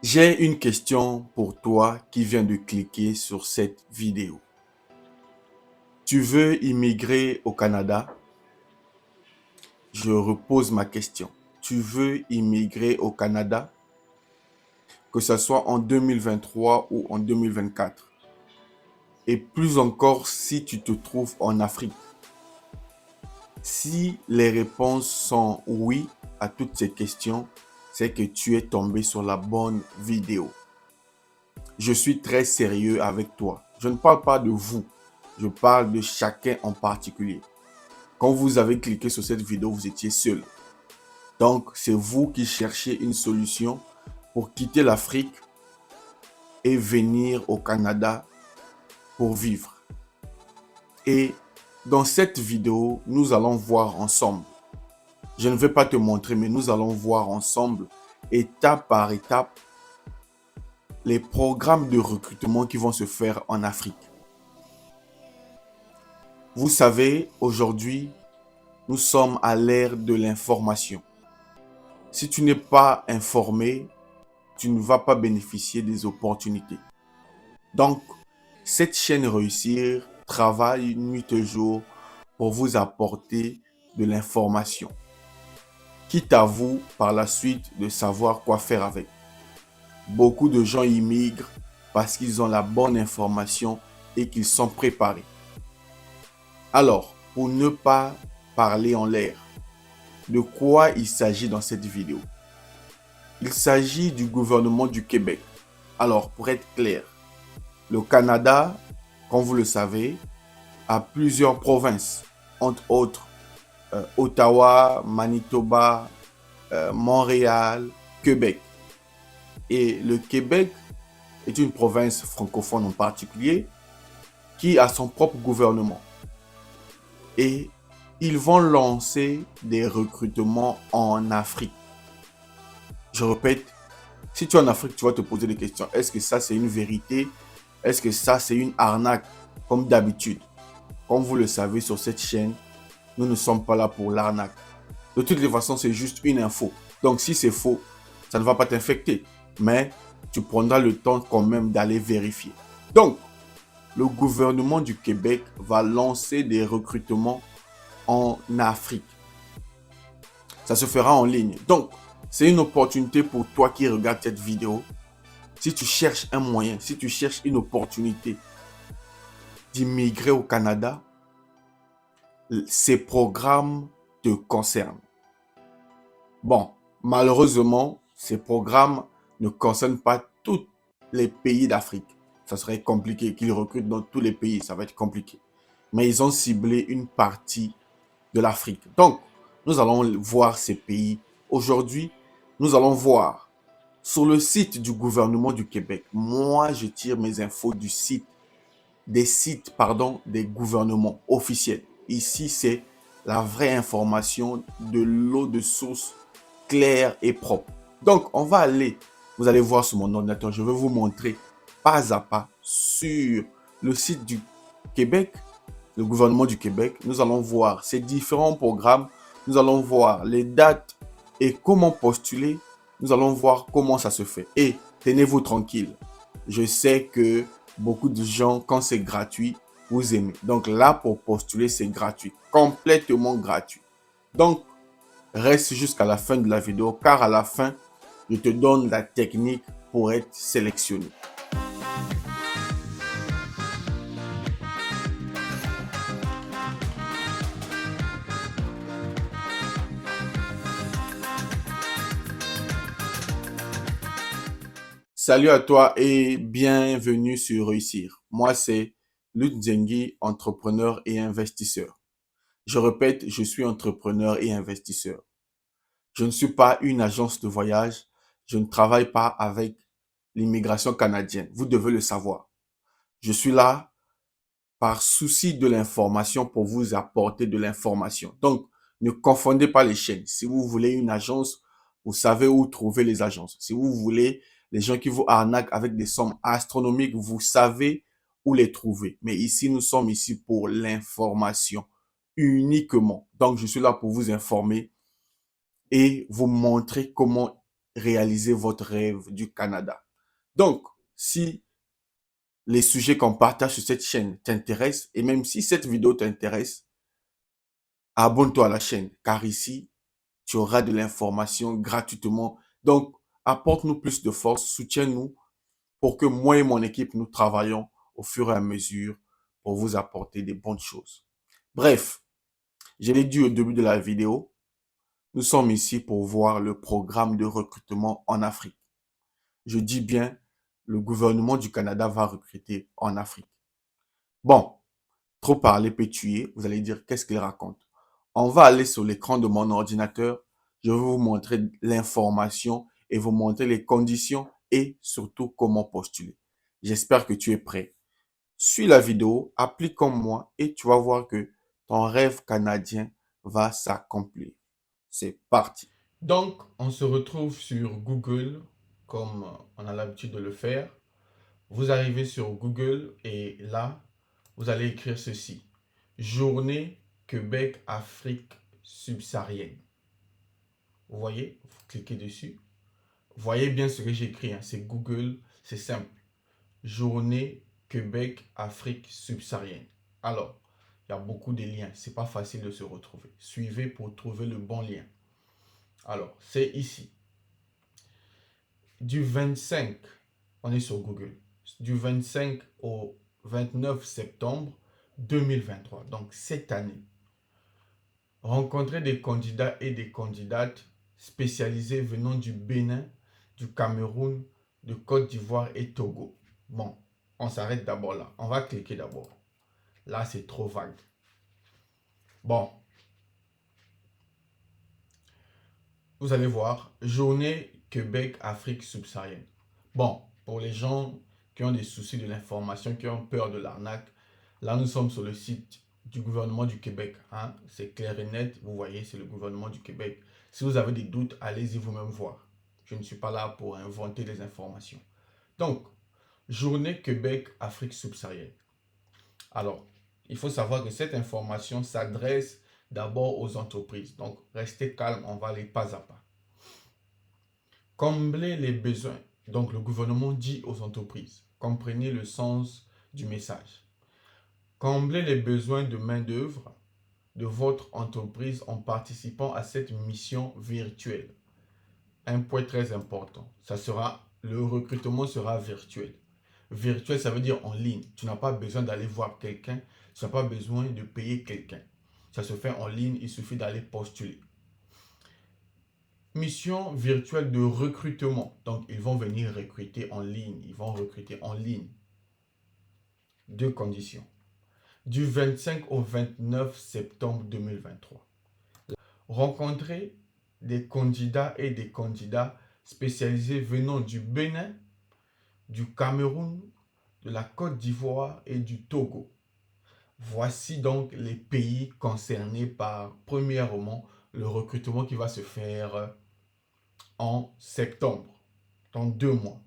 J'ai une question pour toi qui vient de cliquer sur cette vidéo. Tu veux immigrer au Canada? Je repose ma question. Tu veux immigrer au Canada, que ce soit en 2023 ou en 2024? Et plus encore si tu te trouves en Afrique. Si les réponses sont oui à toutes ces questions, c'est que tu es tombé sur la bonne vidéo. Je suis très sérieux avec toi. Je ne parle pas de vous. Je parle de chacun en particulier. Quand vous avez cliqué sur cette vidéo, vous étiez seul. Donc, c'est vous qui cherchez une solution pour quitter l'Afrique et venir au Canada pour vivre. Et dans cette vidéo, nous allons voir ensemble. Je ne vais pas te montrer, mais nous allons voir ensemble, étape par étape, les programmes de recrutement qui vont se faire en Afrique. Vous savez, aujourd'hui, nous sommes à l'ère de l'information. Si tu n'es pas informé, tu ne vas pas bénéficier des opportunités. Donc, cette chaîne Réussir travaille nuit et jour pour vous apporter de l'information. Quitte à vous, par la suite, de savoir quoi faire avec. Beaucoup de gens immigrent parce qu'ils ont la bonne information et qu'ils sont préparés. Alors, pour ne pas parler en l'air, de quoi il s'agit dans cette vidéo? Il s'agit du gouvernement du Québec. Alors, pour être clair, le Canada, comme vous le savez, a plusieurs provinces, entre autres Ottawa, Manitoba, Montréal, Québec. Et le Québec est une province francophone en particulier qui a son propre gouvernement. Et ils vont lancer des recrutements en Afrique. Je répète, si tu es en Afrique, tu vas te poser des questions. Est-ce que ça, c'est une vérité? Est-ce que ça, c'est une arnaque? Comme d'habitude, comme vous le savez sur cette chaîne, nous ne sommes pas là pour l'arnaque. De toutes les façons, c'est juste une info. Donc, si c'est faux, ça ne va pas t'infecter. Mais tu prendras le temps quand même d'aller vérifier. Donc, le gouvernement du Québec va lancer des recrutements en Afrique. Ça se fera en ligne. Donc, c'est une opportunité pour toi qui regardes cette vidéo. Si tu cherches un moyen, si tu cherches une opportunité d'immigrer au Canada, ces programmes te concernent. Bon, malheureusement, ces programmes ne concernent pas tous les pays d'Afrique. Ça serait compliqué qu'ils recrutent dans tous les pays, ça va être compliqué. Mais ils ont ciblé une partie de l'Afrique. Donc, nous allons voir ces pays. Aujourd'hui, nous allons voir sur le site du gouvernement du Québec. Moi, je tire mes infos du site, des gouvernements officiels. Ici, c'est la vraie information de l'eau de source claire et propre. Donc, on va aller, vous allez voir sur mon ordinateur, je vais vous montrer pas à pas sur le site du Québec, le gouvernement du Québec. Nous allons voir ces différents programmes, nous allons voir les dates et comment postuler. Nous allons voir comment ça se fait. Et tenez-vous tranquille. Je sais que beaucoup de gens, quand c'est gratuit, vous aimez. Donc là, pour postuler, c'est gratuit. Complètement gratuit. Donc, reste jusqu'à la fin de la vidéo, car à la fin, je te donne la technique pour être sélectionné. Salut à toi et bienvenue sur Réussir. Moi, c'est Luc Zengi, entrepreneur et investisseur. Je répète, je suis entrepreneur et investisseur. Je ne suis pas une agence de voyage. Je ne travaille pas avec l'immigration canadienne. Vous devez le savoir. Je suis là par souci de l'information pour vous apporter de l'information. Donc, ne confondez pas les chaînes. Si vous voulez une agence, vous savez où trouver les agences. Si vous voulez les gens qui vous arnaquent avec des sommes astronomiques, vous savez où les trouver. Mais ici, nous sommes ici pour l'information uniquement. Donc, je suis là pour vous informer et vous montrer comment réaliser votre rêve du Canada. Donc, si les sujets qu'on partage sur cette chaîne t'intéressent, et même si cette vidéo t'intéresse, abonne-toi à la chaîne, car ici, tu auras de l'information gratuitement. Donc, apporte-nous plus de force, soutiens-nous pour que moi et mon équipe, nous travaillons au fur et à mesure pour vous apporter des bonnes choses. Bref, je l'ai dit au début de la vidéo, nous sommes ici pour voir le programme de recrutement en Afrique. Je dis bien, le gouvernement du Canada va recruter en Afrique. Bon, trop parler peut tuer. Vous allez dire, qu'est-ce qu'il raconte? On va aller sur l'écran de mon ordinateur. Je vais vous montrer l'information et vous montrer les conditions et surtout comment postuler. J'espère que tu es prêt. Suis la vidéo, applique comme moi et tu vas voir que ton rêve canadien va s'accomplir. C'est parti. Donc, on se retrouve sur Google comme on a l'habitude de le faire. Vous arrivez sur Google et là, vous allez écrire ceci. Journée Québec Afrique subsaharienne. Vous voyez, vous cliquez dessus. Voyez bien ce que j'écris, hein. C'est Google, c'est simple. Journée Québec Afrique subsaharienne. Alors, il y a beaucoup de liens. C'est pas facile de se retrouver. Suivez pour trouver le bon lien. Alors, c'est ici. Du 25, on est sur Google, du 25 au 29 septembre 2023, donc cette année. Rencontrer des candidats et des candidates spécialisés venant du Bénin, du Cameroun, de Côte d'Ivoire et Togo. Bon, on s'arrête d'abord là. On va cliquer d'abord. Là, c'est trop vague. Bon, vous allez voir, journée Québec Afrique subsaharienne. Bon, pour les gens qui ont des soucis de l'information, qui ont peur de l'arnaque, là nous sommes sur le site du gouvernement du Québec. Hein? C'est clair et net, vous voyez, c'est le gouvernement du Québec. Si vous avez des doutes, allez-y vous-même voir. Je ne suis pas là pour inventer des informations. Donc, journée Québec Afrique subsaharienne. Alors, il faut savoir que cette information s'adresse d'abord aux entreprises. Donc, restez calme, on va aller pas à pas. Combler les besoins. Donc, le gouvernement dit aux entreprises, comprenez le sens du message. Combler les besoins de main-d'œuvre de votre entreprise en participant à cette mission virtuelle. Un point très important, le recrutement sera virtuel. Virtuel, ça veut dire en ligne. Tu n'as pas besoin d'aller voir quelqu'un, tu n'as pas besoin de payer quelqu'un. Ça se fait en ligne, il suffit d'aller postuler. Mission virtuelle de recrutement. Donc, ils vont venir recruter en ligne. Ils vont recruter en ligne. Deux conditions. Du 25 au 29 septembre 2023. Rencontrer des candidats et des candidats spécialisés venant du Bénin, du Cameroun, de la Côte d'Ivoire et du Togo. Voici donc les pays concernés par, premièrement, le recrutement qui va se faire en septembre, dans 2 mois.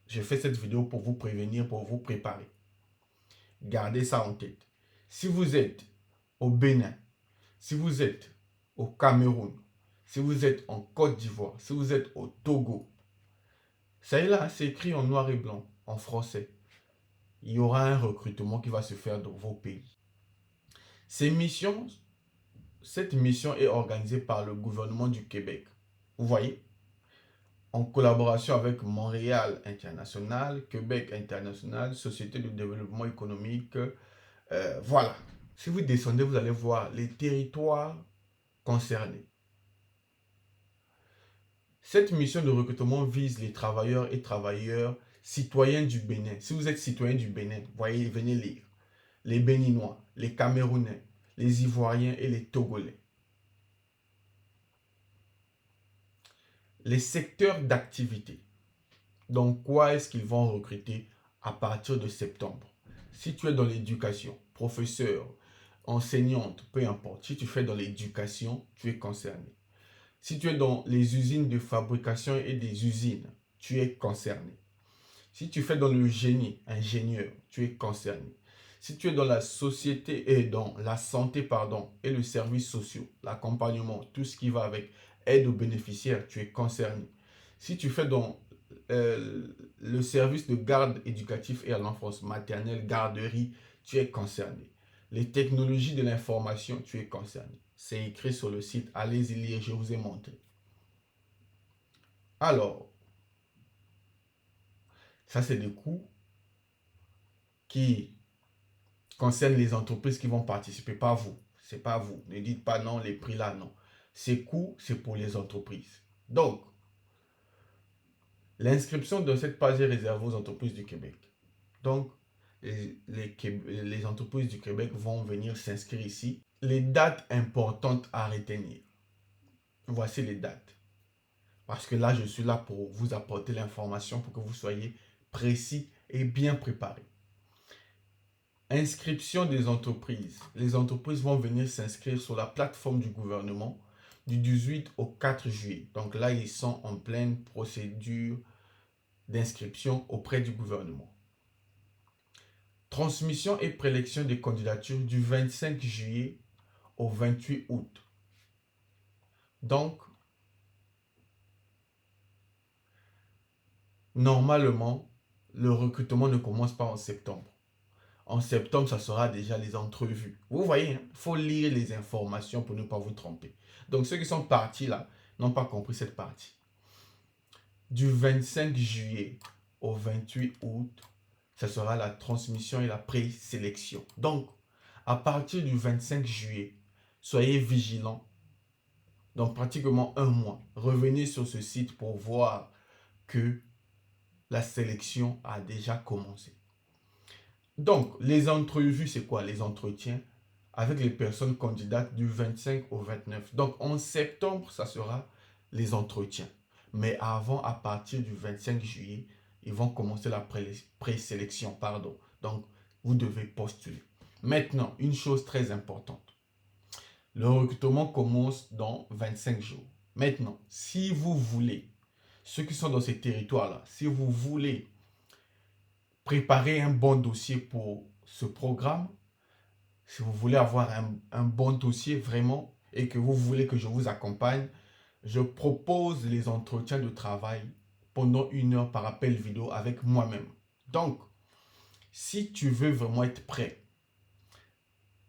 J'ai fait cette vidéo pour vous prévenir, pour vous préparer. Gardez ça en tête. Si vous êtes au Bénin, si vous êtes au Cameroun, si vous êtes en Côte d'Ivoire, si vous êtes au Togo, ça est là, c'est écrit en noir et blanc, en français. Il y aura un recrutement qui va se faire dans vos pays. Cette mission est organisée par le gouvernement du Québec. Vous voyez, en collaboration avec Montréal International, Québec International, Société de développement économique. Voilà. Si vous descendez, vous allez voir les territoires concernés. Cette mission de recrutement vise les travailleurs et travailleurs citoyens du Bénin. Si vous êtes citoyen du Bénin, voyez, venez lire. Les Béninois, les Camerounais, les Ivoiriens et les Togolais. Les secteurs d'activité. Donc, quoi est-ce qu'ils vont recruter à partir de septembre? Si tu es dans l'éducation, professeur, enseignante, peu importe. Si tu fais dans l'éducation, tu es concerné. Si tu es dans les usines de fabrication et des usines, tu es concerné. Si tu fais dans le génie, ingénieur, tu es concerné. Si tu es dans la société et dans la santé, et le service social, l'accompagnement, tout ce qui va avec aide aux bénéficiaires, tu es concerné. Si tu fais donc le service de garde éducatif et à l'enfance maternelle, garderie, tu es concerné. Les technologies de l'information, tu es concerné. C'est écrit sur le site, allez-y lire, je vous ai montré. Alors, ça c'est des coûts qui concernent les entreprises qui vont participer, pas vous. C'est pas vous. Ne dites pas non, les prix là, non. Ces coûts, c'est pour les entreprises. Donc, l'inscription de cette page est réservée aux entreprises du Québec. Donc, les entreprises du Québec vont venir s'inscrire ici. Les dates importantes à retenir. Voici les dates. Parce que là, je suis là pour vous apporter l'information pour que vous soyez précis et bien préparés. Inscription des entreprises. Les entreprises vont venir s'inscrire sur la plateforme du gouvernement du 18 au 4 juillet. Donc là, ils sont en pleine procédure d'inscription auprès du gouvernement. Transmission et prélection des candidatures du 25 juillet au 28 août. Donc, normalement, le recrutement ne commence pas en septembre. En septembre, ça sera déjà les entrevues. Vous voyez, il faut lire les informations pour ne pas vous tromper. Donc, ceux qui sont partis là n'ont pas compris cette partie. Du 25 juillet au 28 août, ce sera la transmission et la présélection. Donc, à partir du 25 juillet, soyez vigilants. Donc, pratiquement un mois, revenez sur ce site pour voir que la sélection a déjà commencé. Donc, les entrevues, c'est quoi? Les entretiens avec les personnes candidates du 25 au 29. Donc, en septembre, ça sera les entretiens. Mais avant, à partir du 25 juillet, ils vont commencer la présélection, pardon. Donc, vous devez postuler. Maintenant, une chose très importante. Le recrutement commence dans 25 jours. Maintenant, si vous voulez, ceux qui sont dans ces territoires-là, si vous voulez préparer un bon dossier pour ce programme, si vous voulez avoir un bon dossier vraiment et que vous voulez que je vous accompagne, je propose les entretiens de travail pendant 1 heure par appel vidéo avec moi-même. Donc, si tu veux vraiment être prêt,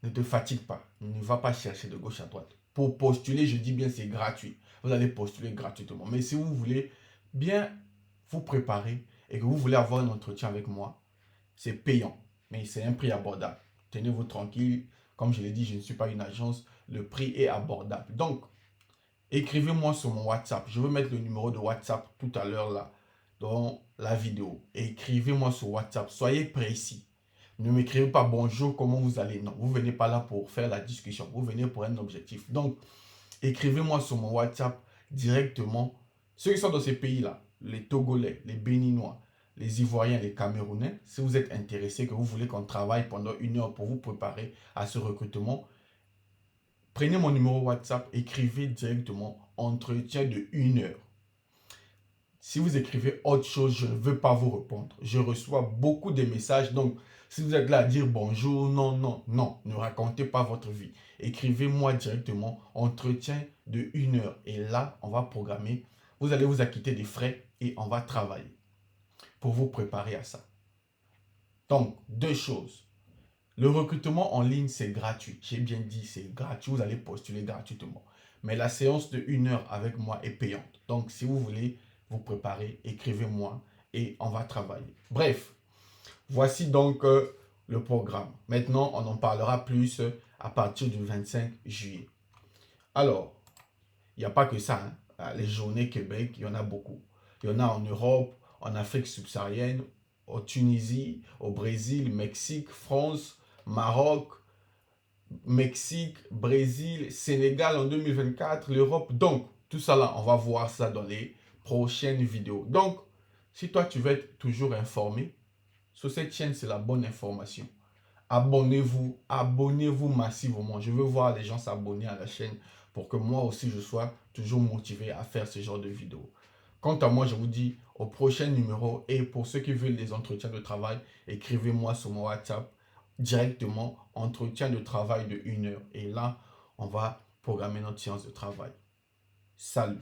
ne te fatigue pas. Ne va pas chercher de gauche à droite. Pour postuler, je dis bien c'est gratuit. Vous allez postuler gratuitement. Mais si vous voulez bien vous préparer et que vous voulez avoir un entretien avec moi, c'est payant. Mais c'est un prix abordable. Tenez-vous tranquille. Comme je l'ai dit, je ne suis pas une agence. Le prix est abordable. Donc, écrivez-moi sur mon WhatsApp. Je vais mettre le numéro de WhatsApp tout à l'heure là, dans la vidéo. Écrivez-moi sur WhatsApp. Soyez précis. Ne m'écrivez pas bonjour, comment vous allez. Non, vous ne venez pas là pour faire la discussion. Vous venez pour un objectif. Donc, écrivez-moi sur mon WhatsApp directement. Ceux qui sont dans ces pays-là, les Togolais, les Béninois, les Ivoiriens, les Camerounais, si vous êtes intéressés, que vous voulez qu'on travaille pendant 1 heure pour vous préparer à ce recrutement, prenez mon numéro WhatsApp, écrivez directement entretien de 1 heure. Si vous écrivez autre chose, je ne veux pas vous répondre. Je reçois beaucoup de messages. Donc, si vous êtes là à dire bonjour, non, non, non, ne racontez pas votre vie. Écrivez-moi directement entretien de 1 heure. Et là, on va programmer. Vous allez vous acquitter des frais et on va travailler pour vous préparer à ça. Donc, 2 choses. Le recrutement en ligne, c'est gratuit. J'ai bien dit, c'est gratuit. Vous allez postuler gratuitement. Mais la séance de 1 heure avec moi est payante. Donc, si vous voulez vous préparer, écrivez-moi et on va travailler. Bref, voici donc le programme. Maintenant, on en parlera plus à partir du 25 juillet. Alors, il n'y a pas que ça. Les journées Québec, il y en a beaucoup. Il y en a en Europe, en Afrique subsaharienne, en Tunisie, au Brésil, Mexique, France, Maroc, Mexique, Brésil, Sénégal en 2024, l'Europe. Donc, tout ça là, on va voir ça dans les prochaines vidéos. Donc, si toi tu veux être toujours informé, sur cette chaîne, c'est la bonne information. Abonnez-vous massivement. Je veux voir les gens s'abonner à la chaîne pour que moi aussi je sois toujours motivé à faire ce genre de vidéos. Quant à moi, je vous dis au prochain numéro et pour ceux qui veulent des entretiens de travail, écrivez-moi sur mon WhatsApp directement entretien de travail de 1 heure. Et là, on va programmer notre séance de travail. Salut!